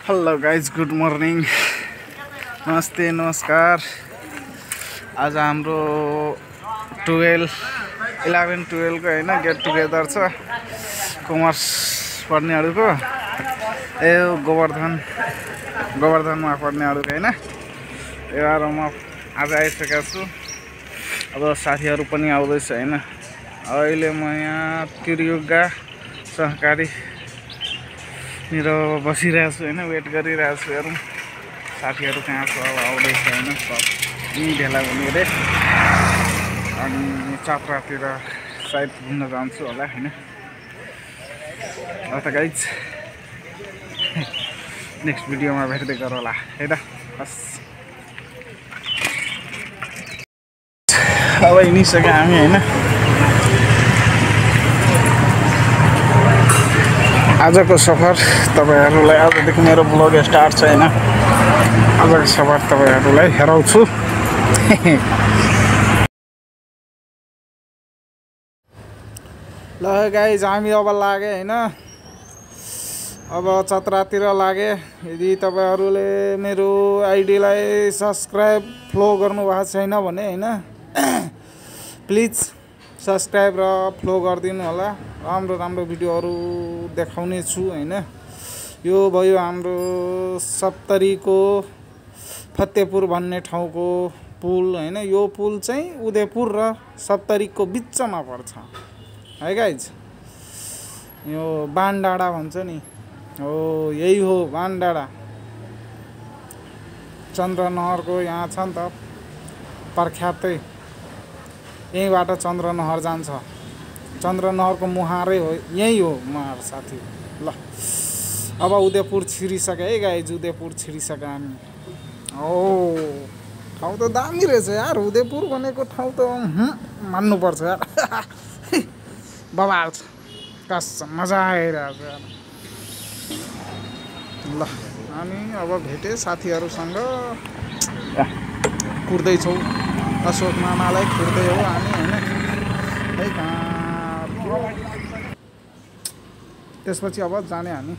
Hello guys, good morning, नमस्ते, नमस्कार। आज हाम्रो 11-12 को होइन गेट टुगेदर छ कमर्स पढ्नेहरूको। ए गोवर्धनमा पढ्नेहरूको होइन। र म आज आइसकेको छु। अब साथीहरू पनि आउँदैछ होइन। अहिले म यहाँ त्रियुगा सहकारी मेरो बसिरहेको छु होइन, वेट गरिरहेको छु। हेरौँ साथीहरू कहाँ छ, अब आउँदैछ होइन। सब यहीँ भेला हुने अरे। अनि चात्रातिर सायद घुम्न जान्छु होला होइन। अब त गाइज नेक्स्ट भिडियोमा भेट्दै गरौँ होला है त। बस अब हिँडिसक्यो हामी होइन। आजको सफर तपाईहरुलाई, आजदेखि मेरो ब्लग स्टार्ट छ होइन। आजको सफर तपाईहरुलाई हेराउँछु। ल गाइज, हामी अब लागे होइन। अब चत्रातिर लागे। यदि तपाईहरुले मेरो आइडीलाई सब्स्क्राइब फलो गर्नु भएको छैन भने होइन, प्लिज सब्स्क्राइब र फलो गरिदिनु होला। राम्रो राम्रो भिडियोहरू देखाउने छु होइन। यो भयो हाम्रो सप्तरीको फतेपुर भन्ने ठाउँको पुल होइन। यो पुल चाहिँ उदयपुर र सप्तरीको बिचमा पर्छ है गाइज। यो बानडाँडा भन्छ नि, हो यही हो बानडाँडा। चन्द्रनहरको यहाँ छ नि त प्रख्यातै, यहीँबाट चन्द्रनहर जान्छ। चन्द्रनहरको मुहारै हो, यही हो मुहार साथी। ल अब उदयपुर छिरिसक्यो है गाइज, उदयपुर छिरिसक्यो हामी। हो ठाउँ त दामी रहेछ यार। उदयपुर भनेको ठाउँ त मान्नुपर्छ यार। बवाल छ कसम, मजा आइरहेछ यार। ल हामी अब भेटे साथीहरूसँग कुर्दैछौँ। अशोक मामालाई कुर्दै हो हामी होइन। है कहाँ त्यसपछि अब जाने हामी।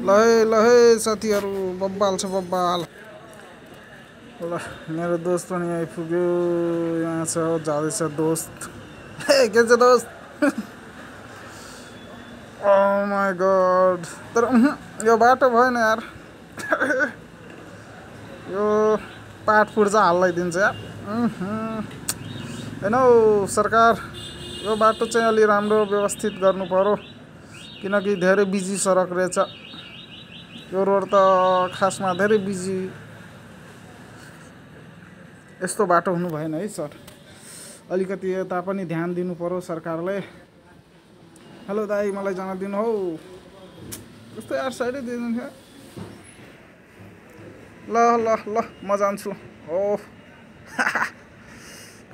ल है साथीहरू, बब्बाल छ बब्बाल। ल मेरो दोस्त पनि आइपुग्यो। यहाँ छ, जाँदैछ दोस्त। के छ दोस्त? ओह माई गॉड। तर यो बाटो भएन यार। यो पाट पुर्जा हाल्लाइदिन्छ यार। होइन हौ सरकार, यो बाटो चाहिँ अलि राम्रो व्यवस्थित गर्नु पर्यो। किनकि धेरै बिजी सडक रहेछ यो रोड त। खासमा धेरै बिजी। यस्तो बाटो हुनु भएन है सर। अलिकति यता पनि ध्यान दिनु पर्यो सरकारले। हेलो दाइ, मलाई जान दिनु हौ। यस्तो यार साइडै दिनु थियो। ल ल ल म जान्छु। ओ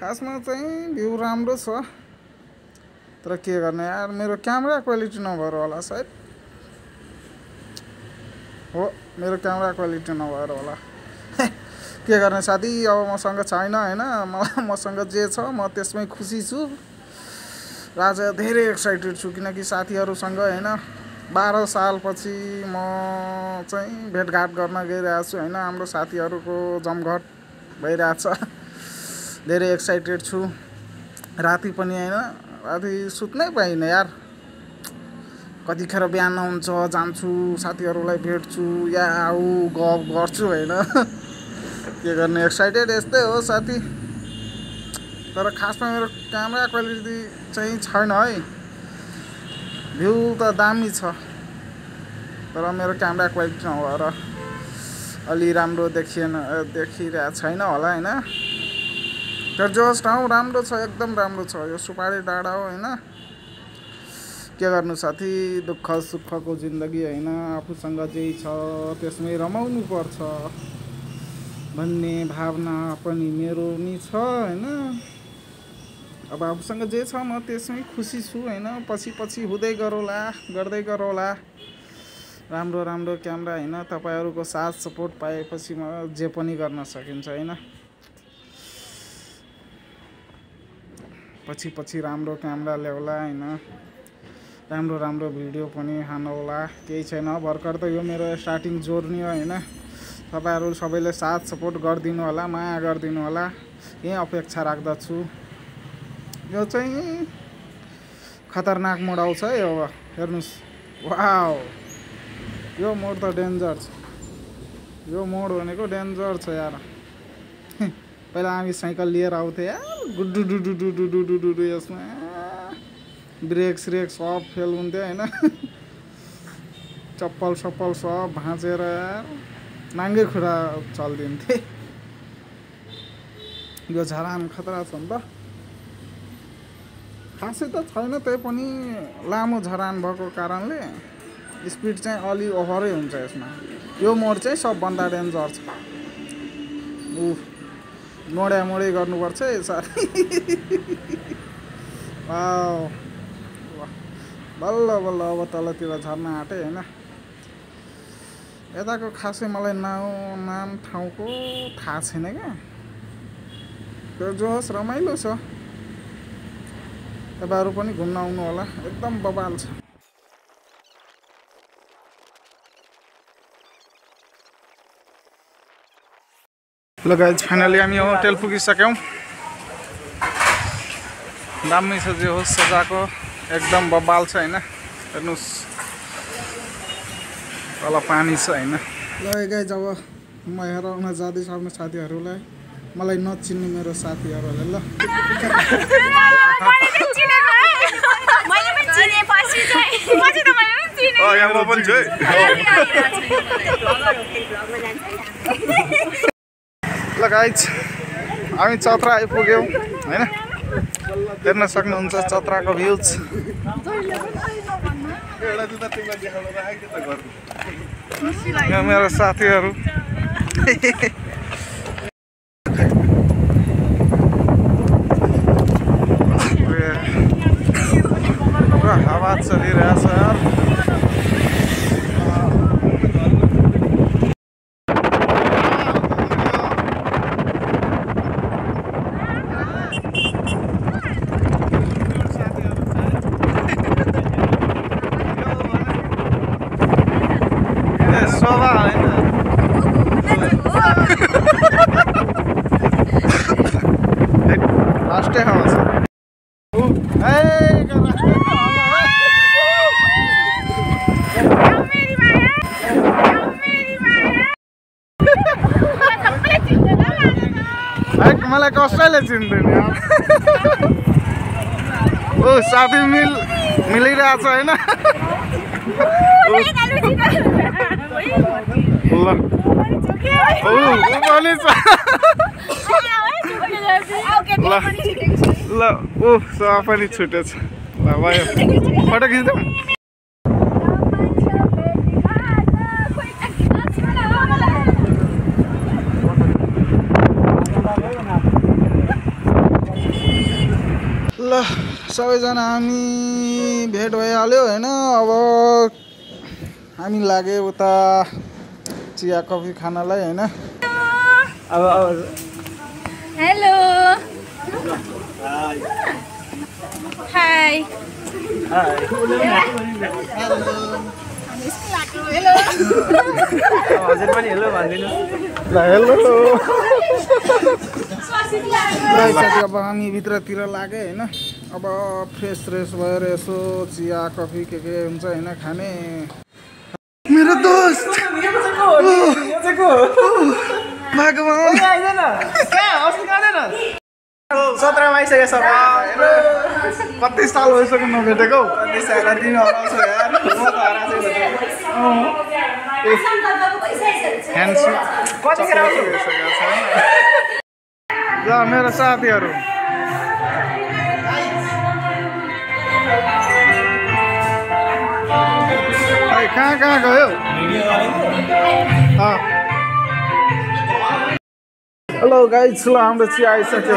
खासमा चाहिँ भ्यू राम्रो छ, तर के गर्ने यार, मेरो क्यामेरा क्वालिटी नभएर होला सायद। हो मेरो क्यामेरा क्वालिटी नभएर होला। के गर्ने साथी, अब मसँग छैन होइन। मसँग जे छ म त्यसमै खुसी छु। र आज धेरै एक्साइटेड छु किनकि साथीहरूसँग होइन 12 सालपछि म चाहिँ भेटघाट गर्न गइरहेको छु होइन। हाम्रो साथीहरूको जमघट भइरहेछ। धेरै एक्साइटेड छु। राति पनि होइन, राति सुत्नै पाइनँ यार। कतिखेर बिहान हुन्छ, जान्छु साथीहरूलाई भेट्छु या आऊ गफ गर्छु होइन। के गर्ने, एक्साइटेड यस्तै हो साथी। तर खासमा मेरो क्यामेरा क्वालिटी चाहिँ छैन है। भ्यू त दामी छ, तर मेरो क्यामेरा क्वालिटी नभएर अलि राम्रो देखिरहेको छैन होला होइन। तर जस ठाउँ राम्रो छ, एकदम राम्रो छ। यो सुपारी डाँडा हो होइन। के गर्नु साथी, दुःख सुखको जिन्दगी होइन। आफूसँग जे छ त्यसमै रमाउनु पर्छ भन्ने भावना पनि मेरो नि छ होइन। अब आफूसँग जे छ म त्यसमै खुसी छु होइन। पछि हुँदै गर्दै गरौँला। राम्रो राम्रो क्यामेरा होइन। तपाईहरुको साथ सपोर्ट पाएपछि म जे पनि गर्न सकिन्छ होइन। पछि राम्रो क्यामेरा ल्याउला होइन। राम्रो राम्रो भिडियो पनि हाल्नुहोला। केही छैन, भर्खर त यो मेरो स्टार्टिङ जोर्नी हो हैन। तपाईहरु सबैले साथ सपोर्ट गरिदिनु होला, माया गरिदिनु होला, यही अपेक्षा राख्दछु। यो चाहिँ खतरनाक मोड आउँछ है। अब हेर्नुस्, वाउ, यो मोड त डेन्जर छ। यो मोड भनेको डेन्जर छ यार। पहिला हामी साइकल लिएर आउँथे यार, गुड्डु डुडु डुडु डुडु डुडु, यसमा ब्रेक स्रेक सब फेल हुन्थ्यो हैन। चप्पल सप्पल सब भाँचेर यार नाङ्गै खुरा चल्दिन्थे। यो झरान खतरा छ नि त। खासै त छैन, त्यही पनि लामो झरान भएको कारणले स्पिड चाहिँ अलि ओभरै हुन्छ यसमा। यो मोड चाहिँ सबभन्दा डेन्जर छ। मोड्या मोडै गर्नुपर्छ है साथी। वाउ, बल्ल बल्ल अब तलतिर झर्न आँटे हैन। यताको खासै मलाई नाम ठाउँको थाहा छैन क्या। त्यो जो होस् रमाइलो छ, तपाईहरु पनि घुम्न आउनु होला, एकदम बबाल छ। ल गाइज, फाइनली हामी होटल पुगिसक्यौँ। दामी छ जे होस् सजाको, एकदम बबाल छ हैन। हेर्नुस् तल पानी छ हैन। ल गाइज, अब म हेराउन जाँदैछु आफ्नो साथीहरूलाई, मलाई नचिन्ने मेरो साथीहरूले। ल ल गाइज, हामी चत्रा आइपुग्यौँ हैन। हेर्न सक्नुहुन्छ चत्राको भ्यूज। यहाँ मेरो साथीहरू। पुरा हावा चलिरहेछ यार। लास्टै हावा छ। मलाई कसैले चिन्दैन। ओ साथी मिलिरहेछ हैन। ल ओ सो पनि छुटेछ। ल भयो, फोटो खिच्दौ। ल सबैजना हामी भेट भइहाल्यो हैन। अब हामी लागे उता चिया कफी खानलाई हैन। अब हेलो हाय हाय हेलो हजुर पनि हेलो भन्दिनु ल। हेलो अब हामी भित्रतिर लागे हैन। अब फ्रेस भएर यसो चिया कफी के हुन्छ हैन खाने। मेरो दोस्त भगवान आइदैन कहाँ अस्ति आउँदैन 17 मा आइसक्यो सब। कति साल भइसक्यो नभेटेको। कति साल दिन हराउँछ यार। म त हराउँछु ह्यान्डसम कतिखेर आउँछु। ल मेरो साथीहरू, कहाँ गयो। हेलो गाइज, ल हाम्रो चिया आइसक्यो।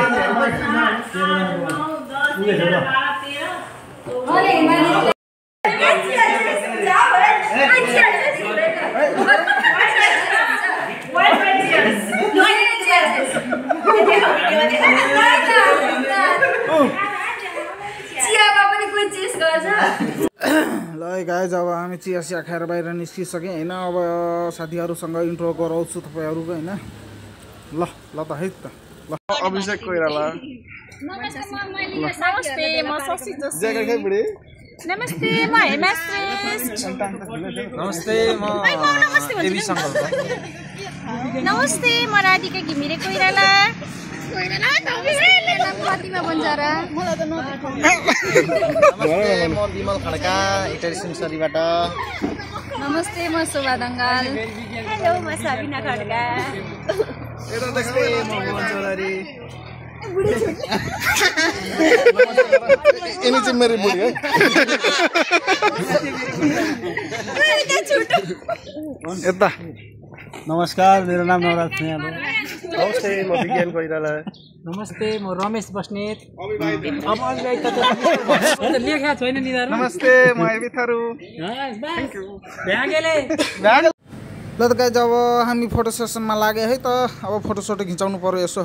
ल गाइज अब हामी चिया सिया खाएर बाहिर निस्किसक्यौँ होइन। अब साथीहरूसँग इन्ट्रो गराउँछु तपाईँहरूको होइन। ल ल त है त ल अभिषेक कोइराला नमस्ते म शशि जोशी ज्याकेट खै बुढी नमस्ते म हेमा श्रेष्ठ नमस्ते म एबी सङ्कल्प नमस्ते म राधिका घिमिरे कोइराला प्रतिमा बन्जारा नमस्ते म विमल खड्का इटरी सिमसरीबाट नमस्ते म शोभा दङ्गाल हेलो म साबिना खड्का नमस्ते म मोहन चौधरी यिनी चाहिँ मेरो बुढी हो यता नमस्कार मेरो नाम नवराज भुइँया हो। नमस्ते म विज्ञान कोइराला नमस्ते म रमेश बस्नेत। अब अभिभाइ त लेखा छैन निधार। नमस्ते म एबी थारू भ्यागेले ल त गाइज अब हामी फोटो सेसनमा लाग्यो है त। अब फोटो सोटो खिचाउनु पर्यो यसो